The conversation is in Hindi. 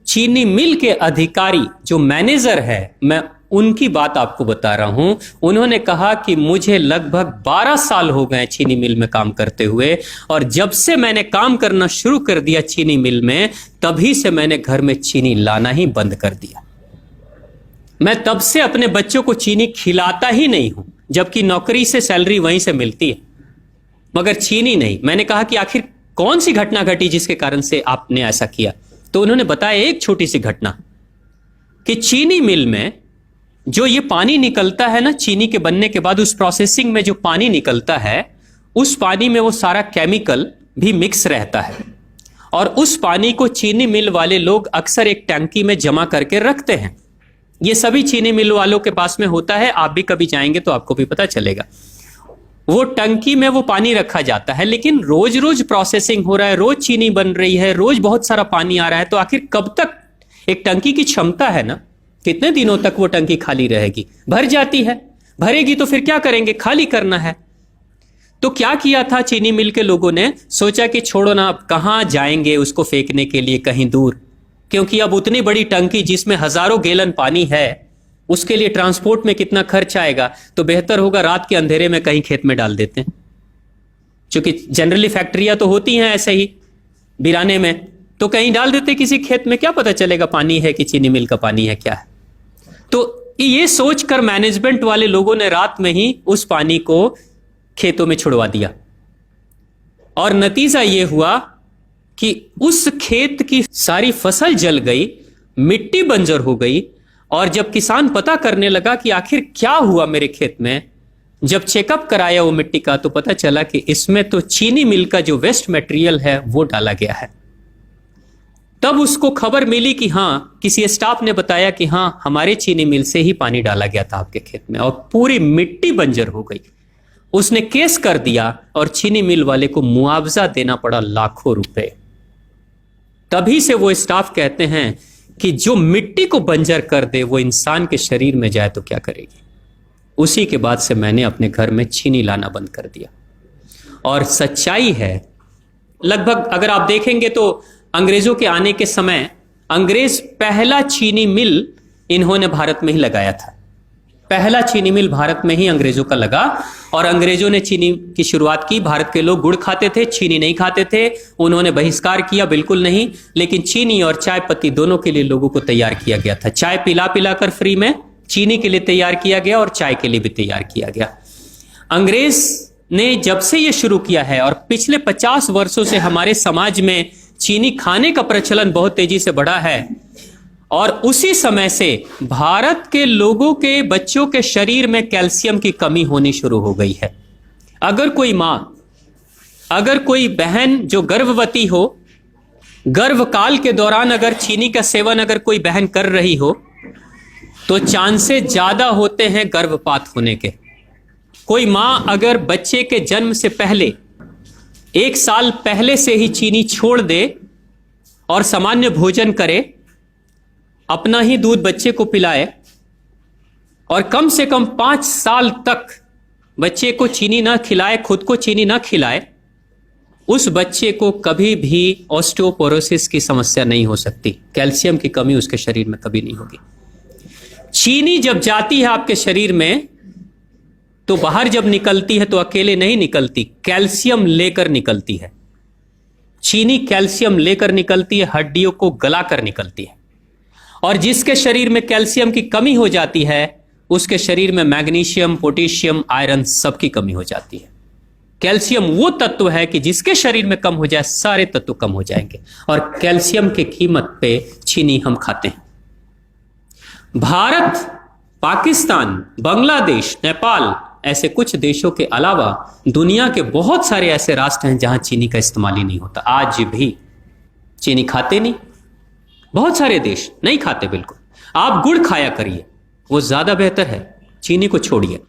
चीनी मिल के अधिकारी जो मैनेजर है, मैं उनकी बात आपको बता रहा हूं। उन्होंने कहा कि मुझे लगभग 12 साल हो गए चीनी मिल में काम करते हुए, और जब से मैंने काम करना शुरू कर दिया चीनी मिल में, तभी से मैंने घर में चीनी लाना ही बंद कर दिया। मैं तब से अपने बच्चों को चीनी खिलाता ही नहीं हूं, जबकि नौकरी से सैलरी वहीं से मिलती है, मगर चीनी नहीं। मैंने कहा कि आखिर कौन सी घटना घटी जिसके कारण से आपने ऐसा किया? तो उन्होंने बताया एक छोटी सी घटना, कि चीनी मिल में जो ये पानी निकलता है ना, चीनी के बनने के बाद उस प्रोसेसिंग में जो पानी निकलता है, उस पानी में वो सारा केमिकल भी मिक्स रहता है, और उस पानी को चीनी मिल वाले लोग अक्सर एक टंकी में जमा करके रखते हैं। ये सभी चीनी मिल वालों के पास में होता है, आप भी कभी जाएंगे तो आपको भी पता चलेगा। वो टंकी में वो पानी रखा जाता है, लेकिन रोज रोज प्रोसेसिंग हो रहा है, रोज चीनी बन रही है, रोज बहुत सारा पानी आ रहा है, तो आखिर कब तक? एक टंकी की क्षमता है ना, कितने दिनों तक वो टंकी खाली रहेगी? भर जाती है, भरेगी तो फिर क्या करेंगे? खाली करना है। तो क्या किया था चीनी मिल के लोगों ने? सोचा कि छोड़ो ना, अब कहां जाएंगे उसको फेंकने के लिए कहीं दूर, क्योंकि अब उतनी बड़ी टंकी जिसमें हजारों गैलन पानी है, उसके लिए ट्रांसपोर्ट में कितना खर्च आएगा, तो बेहतर होगा रात के अंधेरे में कहीं खेत में डाल देते हैं। क्योंकि जनरली फैक्ट्रियां तो होती हैं ऐसे ही बिराने में, तो कहीं डाल देते किसी खेत में, क्या पता चलेगा पानी है कि चीनी मिल का पानी है, क्या है। तो ये सोचकर मैनेजमेंट वाले लोगों ने रात में ही उस पानी को खेतों में छुड़वा दिया, और नतीजा ये हुआ कि उस खेत की सारी फसल जल गई, मिट्टी बंजर हो गई। और जब किसान पता करने लगा कि आखिर क्या हुआ मेरे खेत में, जब चेकअप कराया वो मिट्टी का, तो पता चला कि इसमें तो चीनी मिल का जो वेस्ट मटेरियल है वो डाला गया है। तब उसको खबर मिली कि हां, किसी स्टाफ ने बताया कि हां, हमारे चीनी मिल से ही पानी डाला गया था आपके खेत में, और पूरी मिट्टी बंजर हो गई। उसने केस कर दिया और चीनी मिल वाले को मुआवजा देना पड़ा लाखों रुपए। तभी से वो स्टाफ कहते हैं कि जो मिट्टी को बंजर कर दे वो इंसान के शरीर में जाए तो क्या करेगी। उसी के बाद से मैंने अपने घर में चीनी लाना बंद कर दिया। और सच्चाई है, लगभग अगर आप देखेंगे तो अंग्रेजों के आने के समय अंग्रेज पहला चीनी मिल इन्होंने भारत में ही लगाया था। पहला चीनी मिल भारत में ही अंग्रेजों का लगा, और अंग्रेजों ने चीनी की शुरुआत की। भारत के लोग गुड़ खाते थे, चीनी नहीं खाते थे, उन्होंने बहिष्कार किया, बिल्कुल नहीं। लेकिन चीनी और चाय पत्ती दोनों के लिए लोगों को तैयार किया गया था। चाय पिला पिलाकर फ्री में, चीनी के लिए तैयार किया गया और चाय के लिए भी तैयार किया गया। अंग्रेज ने जब से यह शुरू किया है, और पिछले 50 वर्षों से हमारे समाज में चीनी खाने का प्रचलन बहुत तेजी से बढ़ा है, और उसी समय से भारत के लोगों के बच्चों के शरीर में कैल्शियम की कमी होनी शुरू हो गई है। अगर कोई मां, अगर कोई बहन जो गर्भवती हो, गर्भकाल के दौरान अगर चीनी का सेवन अगर कोई बहन कर रही हो, तो चांसेस ज्यादा होते हैं गर्भपात होने के। कोई मां अगर बच्चे के जन्म से पहले 1 साल पहले से ही चीनी छोड़ दे और सामान्य भोजन करे, अपना ही दूध बच्चे को पिलाए, और कम से कम 5 साल तक बच्चे को चीनी ना खिलाए, खुद को चीनी ना खिलाए, उस बच्चे को कभी भी ऑस्टियोपोरोसिस की समस्या नहीं हो सकती। कैल्शियम की कमी उसके शरीर में कभी नहीं होगी। चीनी जब जाती है आपके शरीर में, तो बाहर जब निकलती है तो अकेले नहीं निकलती, कैल्शियम लेकर निकलती है। चीनी कैल्शियम लेकर निकलती है, हड्डियों को गलाकर निकलती है। और जिसके शरीर में कैल्शियम की कमी हो जाती है, उसके शरीर में मैग्नीशियम, पोटेशियम, आयरन सबकी कमी हो जाती है। कैल्शियम वो तत्व है कि जिसके शरीर में कम हो जाए, सारे तत्व कम हो जाएंगे, और कैल्शियम की कीमत पे चीनी हम खाते हैं। भारत, पाकिस्तान, बांग्लादेश, नेपाल, ऐसे कुछ देशों के अलावा दुनिया के बहुत सारे ऐसे राष्ट्र हैं जहां चीनी का इस्तेमाल ही नहीं होता। आज भी चीनी खाते नहीं, बहुत सारे देश नहीं खाते बिल्कुल। आप गुड़ खाया करिए, वो ज्यादा बेहतर है, चीनी को छोड़िए।